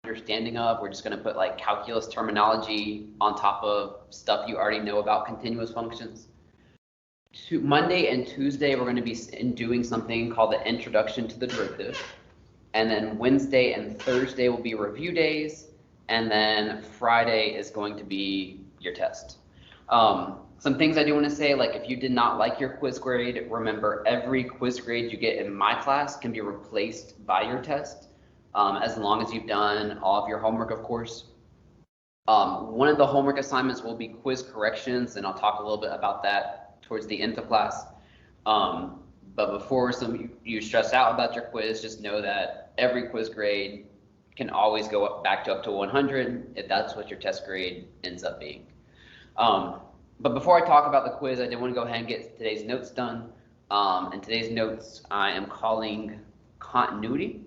understanding of. We're just going to put like calculus terminology on top of stuff you already know about continuous functions. Monday and Tuesday, we're going to be doing something called the Introduction to the Derivative. And then Wednesday and Thursday will be review days. And then Friday is going to be your test. Some things I do want to say, like if you did not like your quiz grade, remember every quiz grade you get in my class can be replaced by your test, as long as you've done all of your homework, of course. One of the homework assignments will be quiz corrections, and I'll talk a little bit about that towards the end of class. But before you stress out about your quiz, just know that every quiz grade can always go back up to 100 if that's what your test grade ends up being. But before I talk about the quiz, I did want to go ahead and get today's notes done. And today's notes I am calling continuity,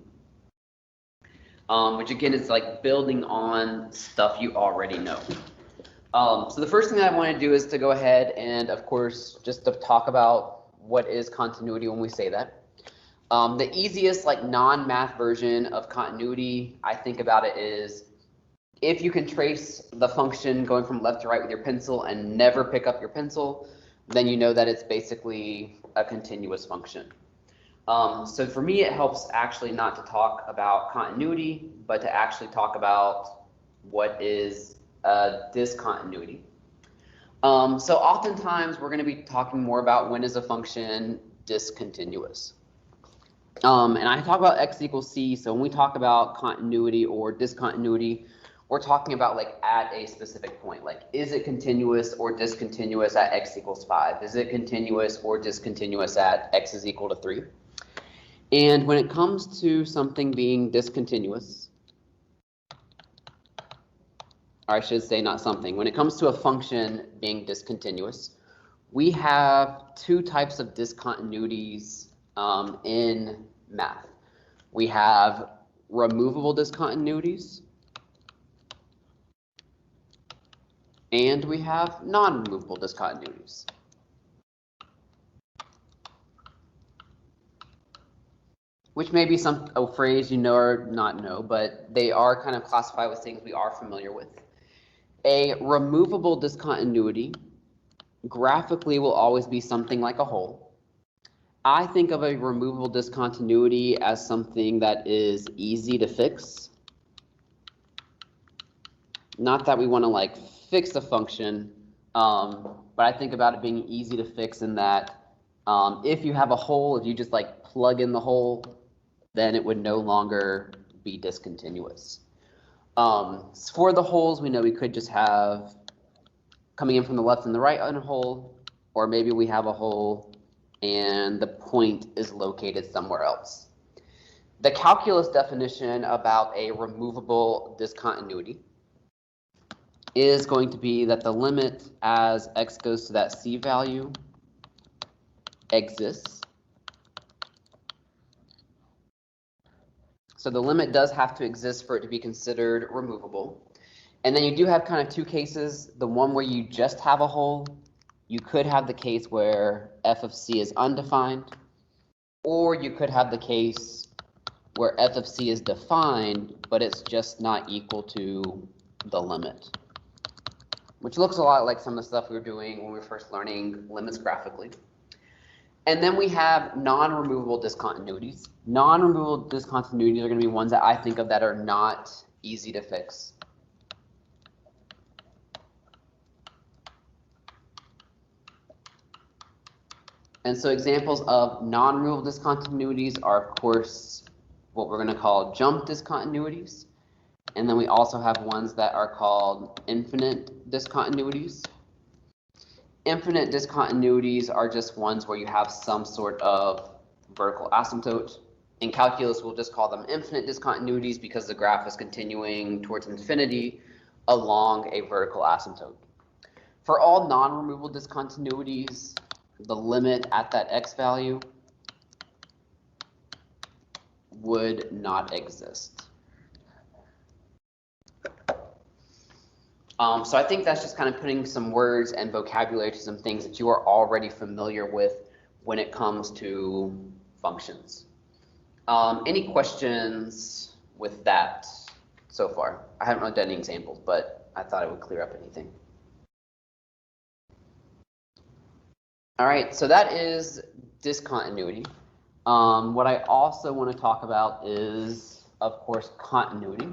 which again is like building on stuff you already know. So the first thing I want to do is to go ahead and, of course, just to talk about what is continuity when we say that. The easiest like non-math version of continuity I think about it is if you can trace the function going from left to right with your pencil and never pick up your pencil, then you know that it's basically a continuous function. So for me, it helps actually not to talk about continuity, but to actually talk about what is discontinuity. So oftentimes we're going to be talking more about when is a function discontinuous. And I talk about x equals c, so when we talk about continuity or discontinuity, we're talking about like at a specific point, like is it continuous or discontinuous at x equals 5? Is it continuous or discontinuous at x is equal to 3? And when it comes to something being discontinuous, or I should say not something, when it comes to a function being discontinuous, we have two types of discontinuities in math. We have removable discontinuities, and we have non-removable discontinuities. Which may be a phrase you know or not know, but they are kind of classified with things we are familiar with. A removable discontinuity graphically will always be something like a hole. I think of a removable discontinuity as something that is easy to fix. Not that we want to like fix a function, but I think about it being easy to fix in that if you have a hole, if you just like plug in the hole, then it would no longer be discontinuous. For the holes, we know we could just have coming in from the left and the right on a hole, or maybe we have a hole and the point is located somewhere else. The calculus definition about a removable discontinuity is going to be that the limit as x goes to that c value exists. So the limit does have to exist for it to be considered removable. And then you do have kind of two cases. The one where you just have a hole, you could have the case where f of c is undefined, or you could have the case where f of c is defined, but it's just not equal to the limit, which looks a lot like some of the stuff we were doing when we were first learning limits graphically. And then we have non-removable discontinuities. Non-removable discontinuities are going to be ones that I think of that are not easy to fix. And so examples of non-removable discontinuities are, of course, what we're going to call jump discontinuities. And then we also have ones that are called infinite discontinuities. Infinite discontinuities are just ones where you have some sort of vertical asymptote. In calculus, we'll just call them infinite discontinuities because the graph is continuing towards infinity along a vertical asymptote. For all non-removable discontinuities, the limit at that x value would not exist. So I think that's just kind of putting some words and vocabulary to some things that you are already familiar with when it comes to functions. Any questions with that? so far. I haven't really done any examples, but I thought it would clear up anything. All right, so that is discontinuity. What I also want to talk about is, of course, continuity.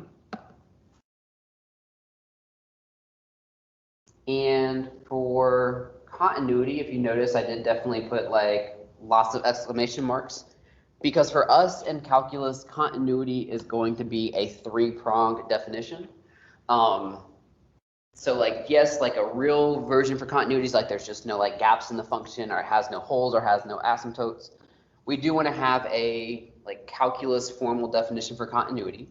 And for continuity, if you notice, I did definitely put like lots of exclamation marks, because for us in calculus, continuity is going to be a three-pronged definition. So like, yes, like a real version for continuity is like there's just no like gaps in the function, or it has no holes, or has no asymptotes. We do want to have a like calculus formal definition for continuity.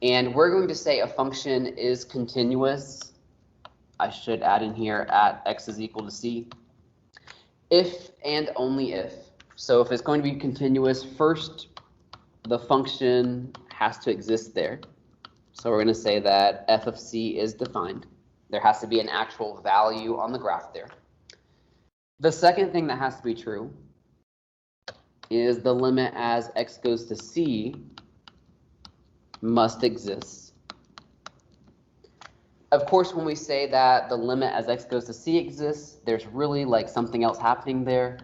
And we're going to say a function is continuous. I should add in here at x is equal to c, if and only if. So if it's going to be continuous, first the function has to exist there. So we're going to say that f of c is defined. There has to be an actual value on the graph there. The second thing that has to be true is the limit as x goes to c must exist. Of course, when we say that the limit as x goes to c exists, there's really like something else happening there.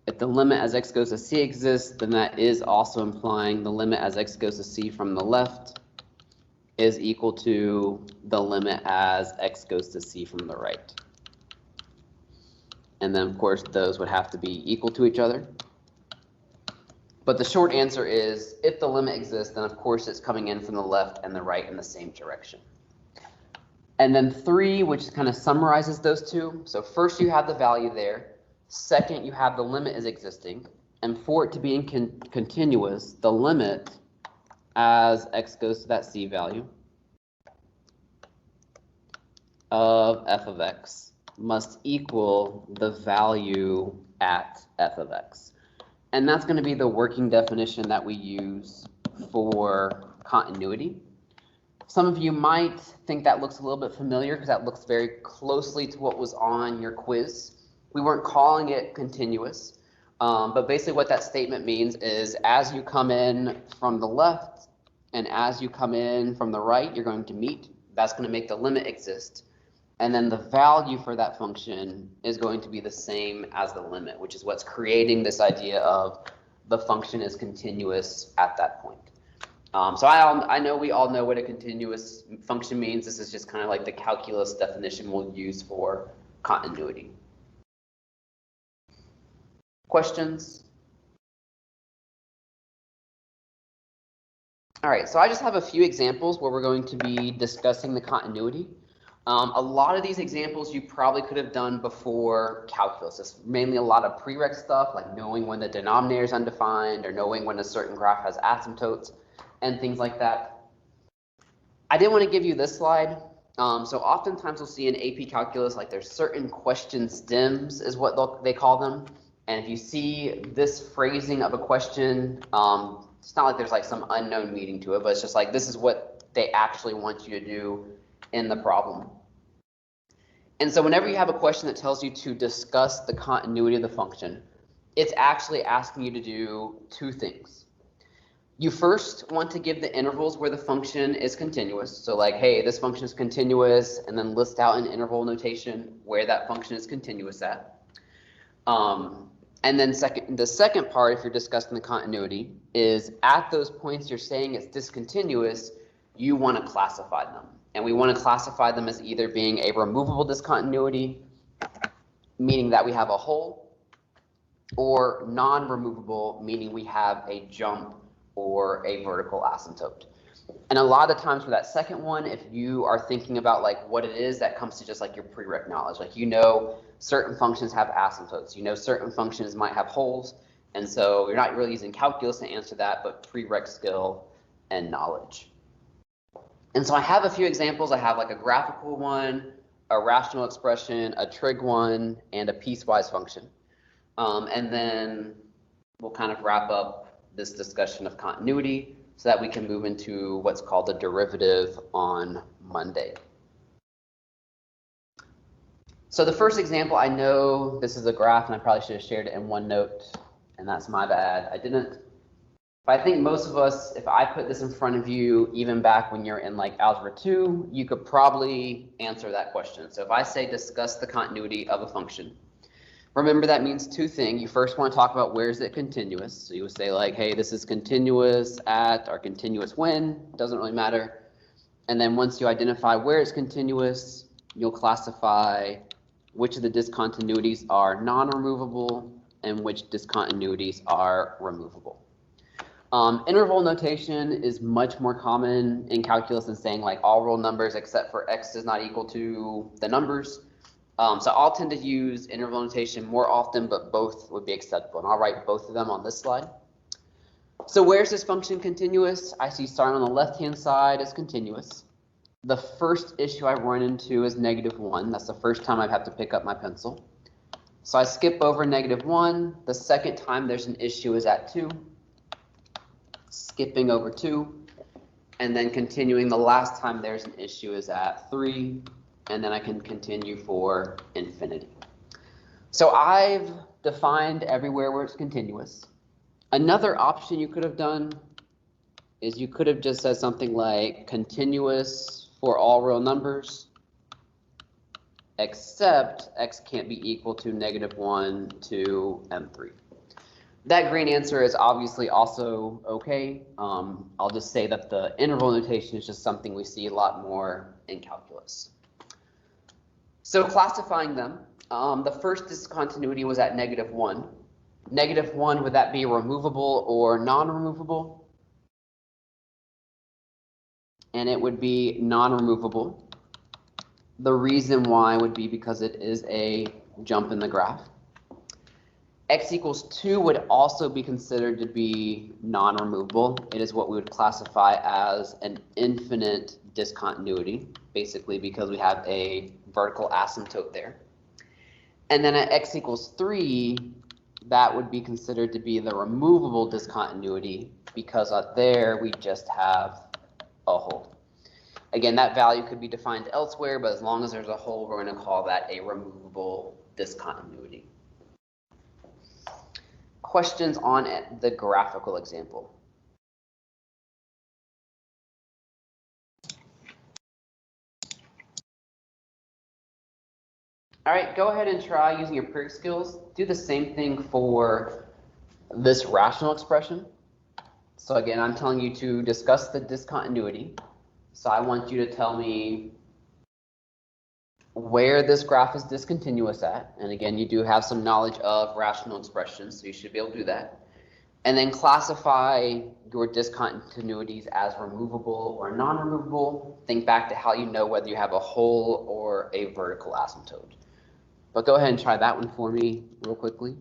If the limit as x goes to c exists, then that is also implying the limit as x goes to c from the left is equal to the limit as x goes to c from the right. And then, of course, those would have to be equal to each other. But the short answer is, if the limit exists, then of course it's coming in from the left and the right in the same direction. And then 3, which kind of summarizes those two. So first you have the value there. Second, you have the limit is existing. And for it to be continuous, the limit as x goes to that c value of f of x must equal the value at f of x. And that's going to be the working definition that we use for continuity. Some of you might think that looks a little bit familiar because that looks very closely to what was on your quiz. We weren't calling it continuous, but basically what that statement means is as you come in from the left and as you come in from the right, you're going to meet. That's going to make the limit exist. And then the value for that function is going to be the same as the limit, which is what's creating this idea of the function is continuous at that point. So I know we all know what a continuous function means. This is just kind of like the calculus definition we'll use for continuity. Questions? All right, so I just have a few examples where we're going to be discussing the continuity. A lot of these examples you probably could have done before calculus. It's mainly a lot of prereq stuff, like knowing when the denominator is undefined or knowing when a certain graph has asymptotes and things like that. I didn't want to give you this slide. So oftentimes we'll see in AP Calculus, like there's certain question stems is what they call them. And if you see this phrasing of a question, it's not like there's like some unknown meaning to it, but it's just like this is what they actually want you to do in the problem. And so whenever you have a question that tells you to discuss the continuity of the function, it's actually asking you to do two things. You first want to give the intervals where the function is continuous. So like, hey, this function is continuous, and then list out in interval notation where that function is continuous at. And then the second part, if you're discussing the continuity, is at those points you're saying it's discontinuous, you want to classify them. And we want to classify them as either being a removable discontinuity, meaning that we have a hole, or non-removable, meaning we have a jump or a vertical asymptote. And a lot of times for that second one, if you are thinking about like what it is, that comes to just like your prereq knowledge. Like you know certain functions have asymptotes, you know certain functions might have holes, and so you're not really using calculus to answer that, but prereq skill and knowledge. And so I have a few examples. I have like a graphical one, a rational expression, a trig one, and a piecewise function. And then we'll kind of wrap up this discussion of continuity so that we can move into what's called the derivative on Monday. So the first example, I know this is a graph and I probably should have shared it in OneNote, and that's my bad. I didn't. But I think most of us, if I put this in front of you, even back when you're in like Algebra 2, you could probably answer that question. So if I say discuss the continuity of a function, remember that means two things. You first want to talk about where is it continuous. So you would say like, hey, this is continuous at or continuous when, doesn't really matter. And then once you identify where it's continuous, you'll classify which of the discontinuities are non-removable and which discontinuities are removable. Interval notation is much more common in calculus than saying like all real numbers except for x is not equal to the numbers. So I'll tend to use interval notation more often, but both would be acceptable. And I'll write both of them on this slide. So where's this function continuous? I see starting on the left-hand side is continuous. The first issue I run into is -1. That's the first time I have to pick up my pencil. So I skip over -1. The second time there's an issue is at 2. Skipping over 2. And then continuing the last time there's an issue is at 3. And then I can continue for infinity. So I've defined everywhere where it's continuous. Another option you could have done is you could have just said something like continuous for all real numbers, except x can't be equal to -1, 2, and 3. That green answer is obviously also okay. I'll just say that the interval notation is just something we see a lot more in calculus. So classifying them, the first discontinuity was at -1. -1, would that be removable or non-removable? And it would be non-removable. The reason why would be because it is a jump in the graph. X equals 2 would also be considered to be non-removable. It is what we would classify as an infinite discontinuity, basically because we have a vertical asymptote there. And then at x equals 3, that would be considered to be the removable discontinuity because out there we just have a hole. Again, that value could be defined elsewhere, but as long as there's a hole, we're going to call that a removable discontinuity. Questions on the graphical example? All right, go ahead and try using your PERC skills. Do the same thing for this rational expression. So again, I'm telling you to discuss the discontinuity. So I want you to tell me where this graph is discontinuous at. And again, you do have some knowledge of rational expressions, so you should be able to do that. And then classify your discontinuities as removable or non-removable. Think back to how you know whether you have a hole or a vertical asymptote. But go ahead and try that one for me real quickly.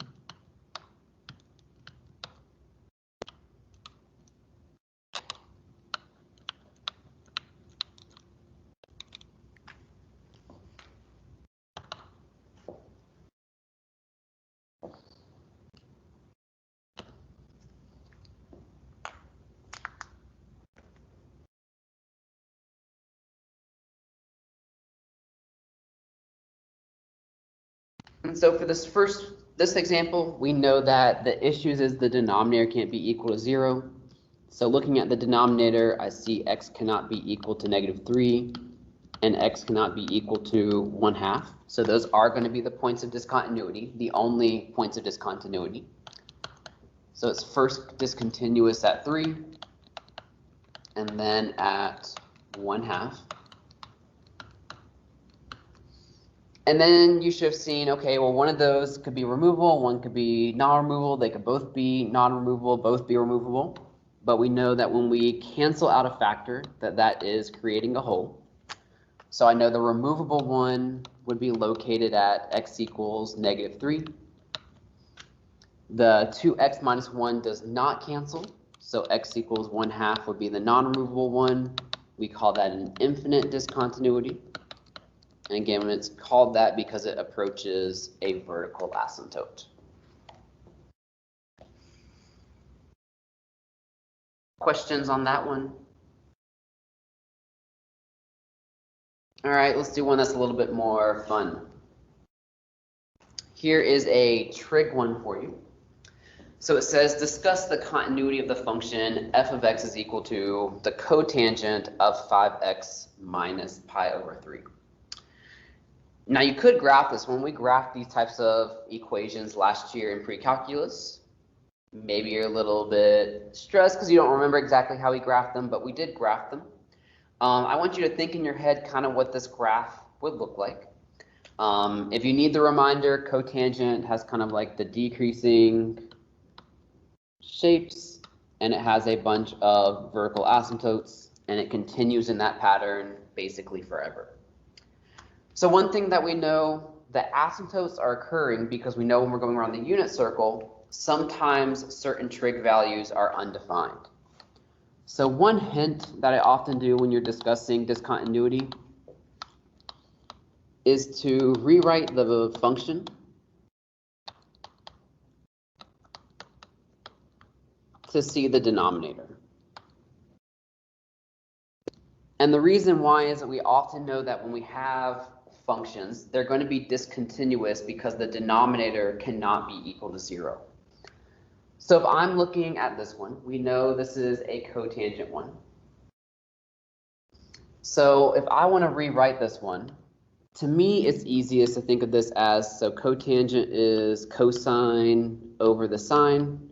And so for this example, we know that the issues is the denominator can't be equal to 0. So looking at the denominator, I see x cannot be equal to -3 and x cannot be equal to 1/2. So those are going to be the points of discontinuity, the only points of discontinuity. So it's first discontinuous at 3 and then at 1/2. And then you should have seen, okay, well, one of those could be removable, one could be non-removable. They could both be non-removable, both be removable. But we know that when we cancel out a factor, that is creating a hole. So I know the removable one would be located at x equals -3. The 2x minus 1 does not cancel. So x equals 1/2 would be the non-removable one. We call that an infinite discontinuity. And again, it's called that because it approaches a vertical asymptote. Questions on that one? All right, let's do one that's a little bit more fun. Here is a trig one for you. So it says, discuss the continuity of the function f of x is equal to the cotangent of 5x minus pi over 3. Now you could graph this. When we graphed these types of equations last year in pre-calculus, maybe you're a little bit stressed because you don't remember exactly how we graphed them, but we did graph them. I want you to think in your head kind of what this graph would look like. If you need the reminder, cotangent has kind of like the decreasing shapes, and it has a bunch of vertical asymptotes, and it continues in that pattern basically forever. So one thing that we know, the asymptotes are occurring because we know when we're going around the unit circle, sometimes certain trig values are undefined. So one hint that I often do when you're discussing discontinuity is to rewrite the function to see the denominator. And the reason why is that we often know that when we have functions, they're going to be discontinuous because the denominator cannot be equal to 0. So if I'm looking at this one, we know this is a cotangent one. So if I want to rewrite this one, to me it's easiest to think of this as, so cotangent is cosine over the sine.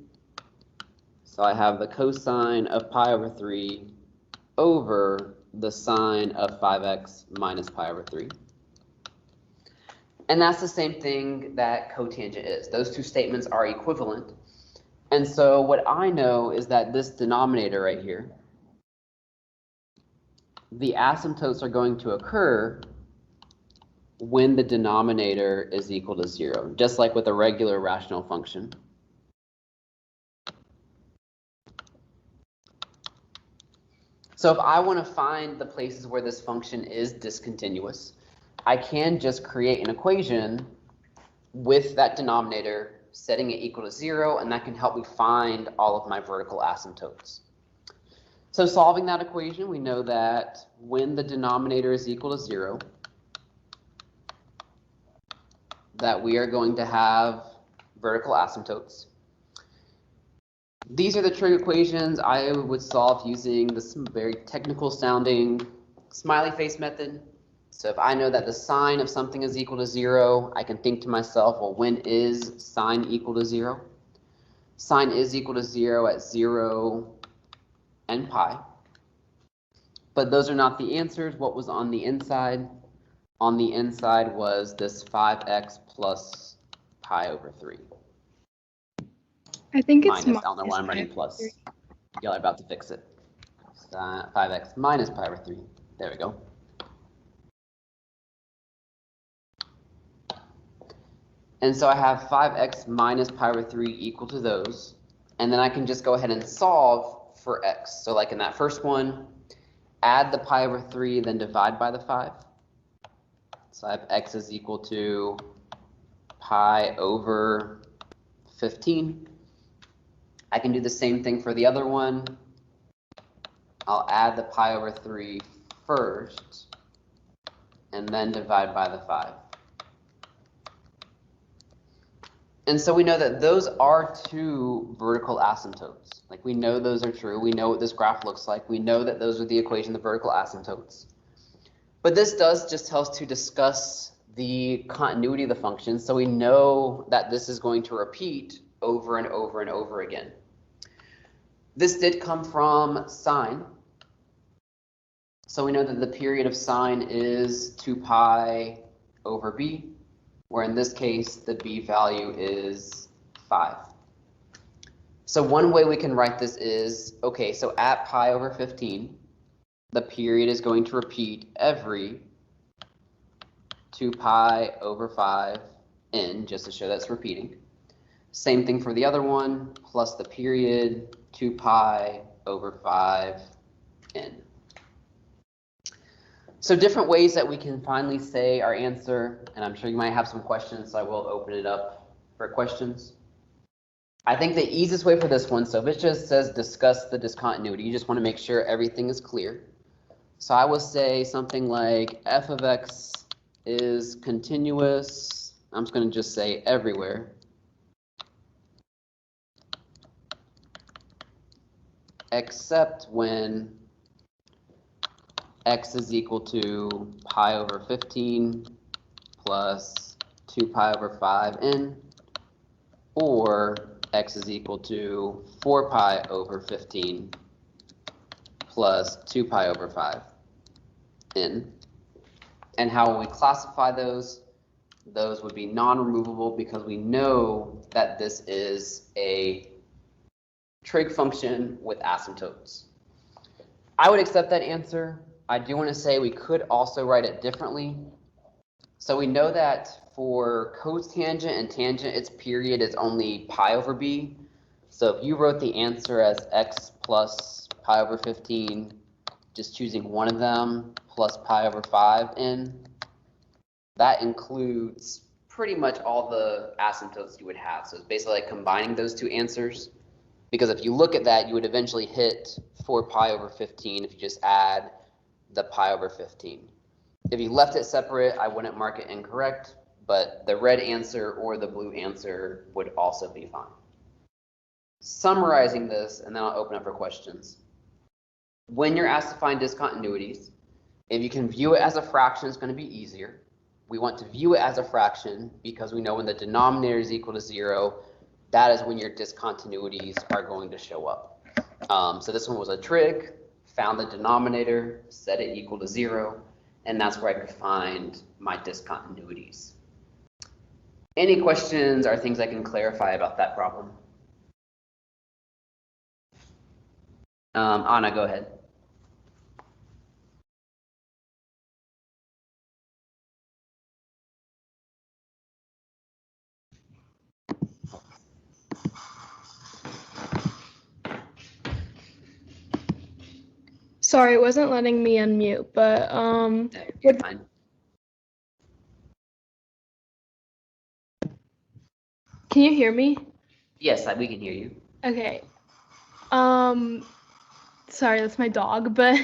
So I have the cosine of pi over 3 over the sine of 5x minus pi over 3. And that's the same thing that cotangent is. Those two statements are equivalent. And so what I know is that this denominator right here, the asymptotes are going to occur when the denominator is equal to 0, just like with a regular rational function. So if I want to find the places where this function is discontinuous, I can just create an equation with that denominator, setting it equal to 0, and that can help me find all of my vertical asymptotes. So solving that equation, we know that when the denominator is equal to 0, that we are going to have vertical asymptotes. These are the trig equations I would solve using this very technical sounding smiley face method. So if I know that the sine of something is equal to 0, I can think to myself, well, when is sine equal to 0? Sine is equal to 0 at 0 and pi. But those are not the answers. What was on the inside? On the inside was this 5x plus pi over 3. I think it's minus, I don't know why I'm writing plus. Y'all are about to fix it. 5x minus pi over 3. There we go. And so I have 5x minus pi over 3 equal to those. And then I can just go ahead and solve for x. So like in that first one, add the pi over 3, then divide by the 5. So I have x is equal to pi over 15. I can do the same thing for the other one. I'll add the pi over 3 first, and then divide by the 5. And so we know that those are two vertical asymptotes. Like we know those are true. We know what this graph looks like. We know that those are the equation, the vertical asymptotes. But this does just tell us to discuss the continuity of the function. So we know that this is going to repeat over and over and over again. This did come from sine. So we know that the period of sine is 2 pi over b, where in this case the b value is 5. So one way we can write this is, okay, so at pi over 15, the period is going to repeat every 2 pi over 5 n, just to show that's repeating. Same thing for the other one, plus the period 2 pi over 5 n. So different ways that we can finally say our answer, and I'm sure you might have some questions, so I will open it up for questions. I think the easiest way for this one, so if it just says discuss the discontinuity, you just want to make sure everything is clear. So I will say something like f of x is continuous. I'm just going to just say everywhere. except when x is equal to pi over 15 plus 2 pi over 5n, or x is equal to 4 pi over 15 plus 2 pi over 5n. And how we classify those would be non-removable because we know that this is a trig function with asymptotes. I would accept that answer. I do want to say we could also write it differently. So we know that for cotangent and tangent, its period is only pi over b. So if you wrote the answer as x plus pi over 15, just choosing one of them, plus pi over 5n, that includes pretty much all the asymptotes you would have. So it's basically like combining those two answers. Because if you look at that, you would eventually hit 4 pi over 15 if you just add the pi over 15. If you left it separate, I wouldn't mark it incorrect, but the red answer or the blue answer would also be fine. Summarizing this, and then I'll open up for questions. When you're asked to find discontinuities, if you can view it as a fraction, it's going to be easier. We want to view it as a fraction because we know when the denominator is equal to 0, that is when your discontinuities are going to show up. So this one was a trig, found the denominator, set it equal to 0, and that's where I could find my discontinuities. Any questions or things I can clarify about that problem? Anna, go ahead. Sorry, it wasn't letting me unmute, but You're fine. Can you hear me? Yes, we can hear you. Okay. Sorry, that's my dog, but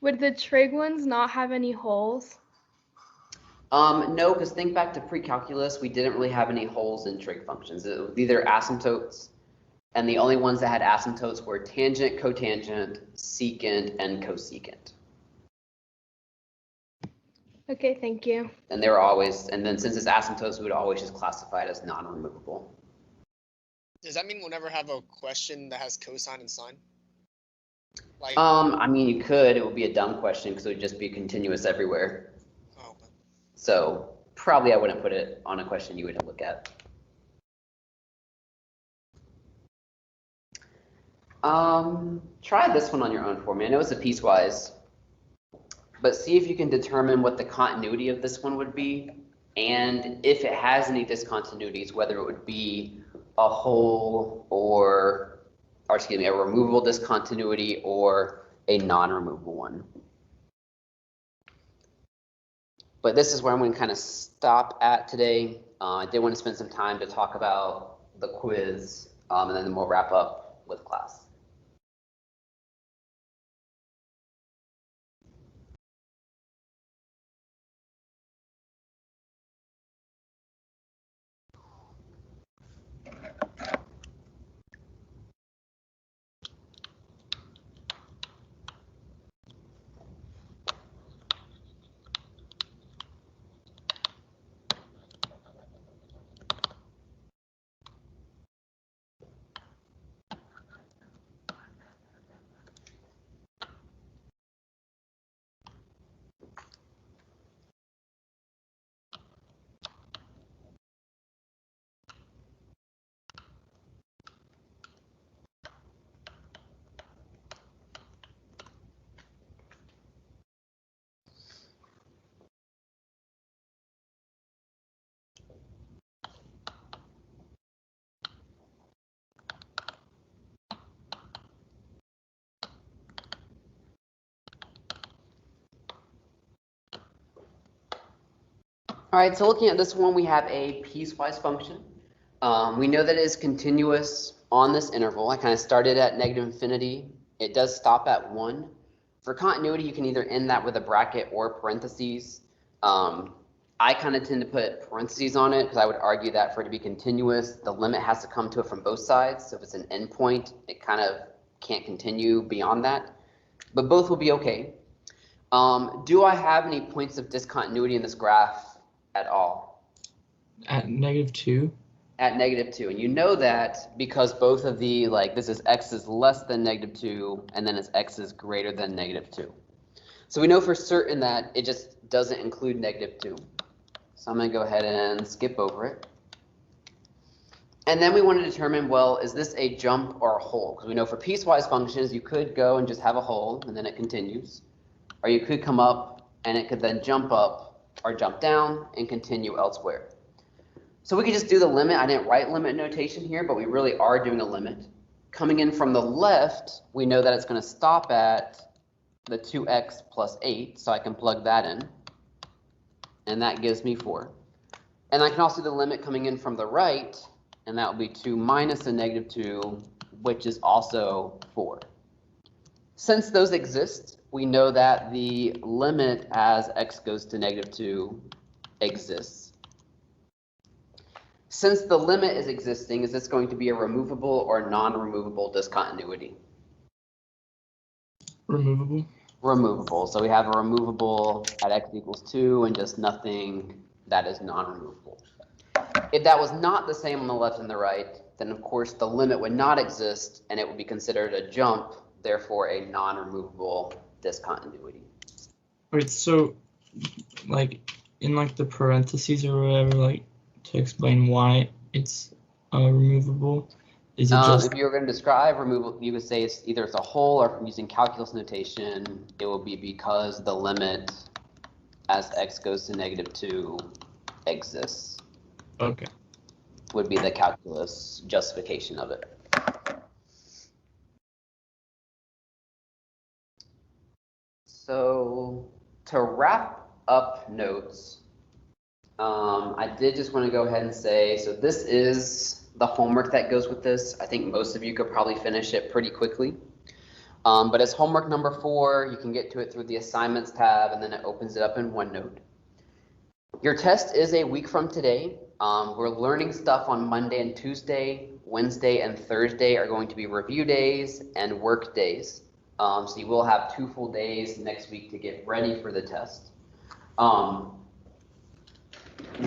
would the trig ones not have any holes? No, because think back to pre-calculus, we didn't really have any holes in trig functions. It was either asymptotes, and the only ones that had asymptotes were tangent, cotangent, secant, and cosecant. Okay, thank you. And they were always, and then since it's asymptotes, we would always just classify it as non-removable. Does that mean we'll never have a question that has cosine and sine? Like, I mean, you could. It would be a dumb question because it would just be continuous everywhere. oh, okay. So probably I wouldn't put it on a question you would look at. Try this one on your own for me. I know it's a piecewise, but see if you can determine what the continuity of this one would be, and if it has any discontinuities, whether it would be a whole or excuse me, a removable discontinuity or a non-removable one. But this is where I'm going to kind of stop at today. I did want to spend some time to talk about the quiz, and then we'll wrap up with class. All right, so looking at this one, we have a piecewise function. We know that it is continuous on this interval. I kind of started at negative infinity. It does stop at 1. For continuity, you can either end that with a bracket or parentheses. I kind of tend to put parentheses on it because I would argue that for it to be continuous, the limit has to come to it from both sides. So if it's an endpoint, it kind of can't continue beyond that, but both will be okay. Do I have any points of discontinuity in this graph at all? At -2? At -2, and you know that because both of the, like, this is x is less than -2, and then it's x is greater than -2. So we know for certain that it just doesn't include -2. So I'm going to go ahead and skip over it. And then we want to determine, well, is this a jump or a hole? Because we know for piecewise functions, you could go and just have a hole, and then it continues. Or you could come up, and it could then jump up or jump down and continue elsewhere. So we could just do the limit. I didn't write limit notation here, but we really are doing a limit. Coming in from the left, we know that it's going to stop at the 2x plus 8, so I can plug that in. And that gives me 4. And I can also do the limit coming in from the right, and that will be 2 minus the -2, which is also 4. Since those exist, we know that the limit as x goes to -2 exists. Since the limit is existing, is this going to be a removable or non-removable discontinuity? Removable? Removable. So we have a removable at x equals 2 and just nothing that is non-removable. If that was not the same on the left and the right, then of course the limit would not exist and it would be considered a jump, therefore a non-removable discontinuity. Wait, so like in like the parentheses or whatever, like to explain why it's removable, is it just if you were going to describe removal, you would say it's either it's a hole, or from using calculus notation, it will be because the limit as x goes to -2 exists. okay? Would be the calculus justification of it. So to wrap up notes, I did just want to go ahead and say, so this is the homework that goes with this. I think most of you could probably finish it pretty quickly. But it's homework number 4. You can get to it through the assignments tab, and then it opens it up in OneNote. Your test is a week from today. We're learning stuff on Monday and Tuesday. Wednesday and Thursday are going to be review days and work days. So you will have 2 full days next week to get ready for the test.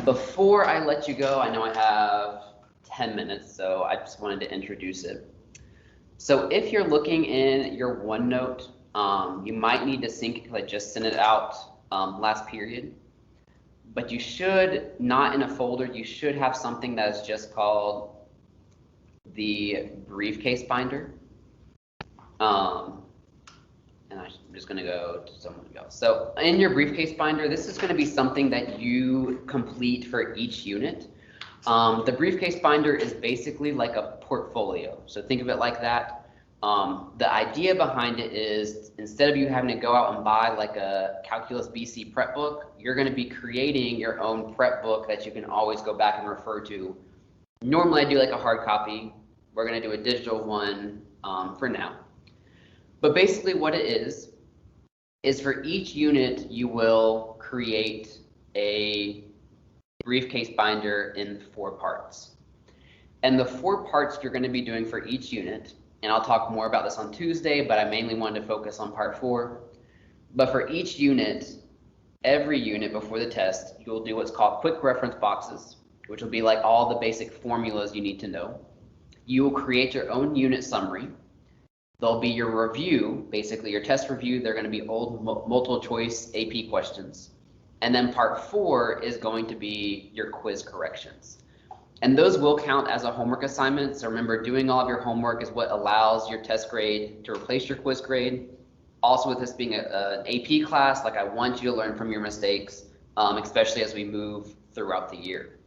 Before I let you go, I know I have 10 minutes, so I just wanted to introduce it. So if you're looking in your OneNote, you might need to sync it because I just sent it out last period. But you should, not in a folder, you should have something that is just called the briefcase binder. And I'm just going to go to someone else. So in your briefcase binder, this is going to be something that you complete for each unit. The briefcase binder is basically like a portfolio. So think of it like that. The idea behind it is instead of you having to go out and buy like a Calculus BC prep book, you're going to be creating your own prep book that you can always go back and refer to. Normally I do like a hard copy. We're going to do a digital one for now. But basically what it is for each unit you will create a briefcase binder in 4 parts. And the 4 parts you're going to be doing for each unit, and I'll talk more about this on Tuesday, but I mainly wanted to focus on part 4. But for each unit, every unit before the test, you'll do what's called quick reference boxes, which will be like all the basic formulas you need to know. You will create your own unit summary. There'll be your review, basically your test review. They're going to be old multiple choice AP questions. And then part 4 is going to be your quiz corrections. And those will count as a homework assignment. So remember, doing all of your homework is what allows your test grade to replace your quiz grade. Also, with this being an AP class, like I want you to learn from your mistakes, especially as we move throughout the year.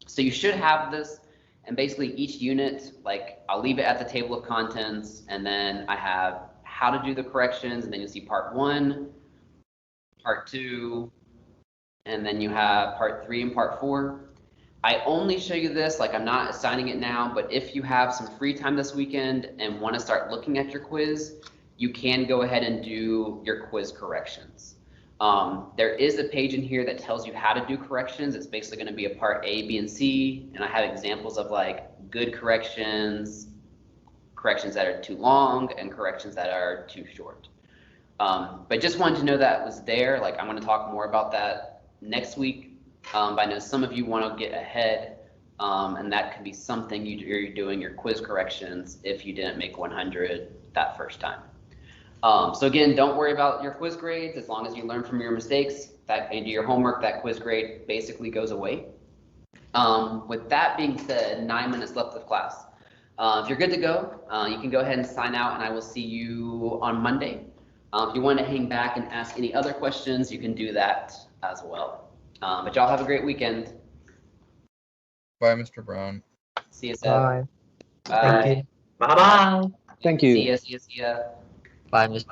So you should have this, and basically each unit, like I'll leave it at the table of contents, and then I have how to do the corrections, and then you'll see part 1, part 2, and then you have part 3 and part 4. I only show you this, like I'm not assigning it now, but if you have some free time this weekend and want to start looking at your quiz, you can go ahead and do your quiz corrections. There is a page in here that tells you how to do corrections. It's basically going to be a part A, B, and C, and I have examples of like good corrections, corrections that are too long and corrections that are too short. But just wanted to know that was there. Like, I'm going to talk more about that next week. But I know some of you want to get ahead, and that could be something you're doing your quiz corrections if you didn't make 100 that first time. So again, don't worry about your quiz grades as long as you learn from your mistakes and do your homework. That quiz grade basically goes away. With that being said, 9 minutes left of class. If you're good to go, you can go ahead and sign out, and I will see you on Monday. If you want to hang back and ask any other questions, you can do that as well. But y'all have a great weekend. Bye, Mr. Brown. See you, Seth. Bye. Bye. Thank you. Bye bye. Thank you. See ya. Bye, Miss.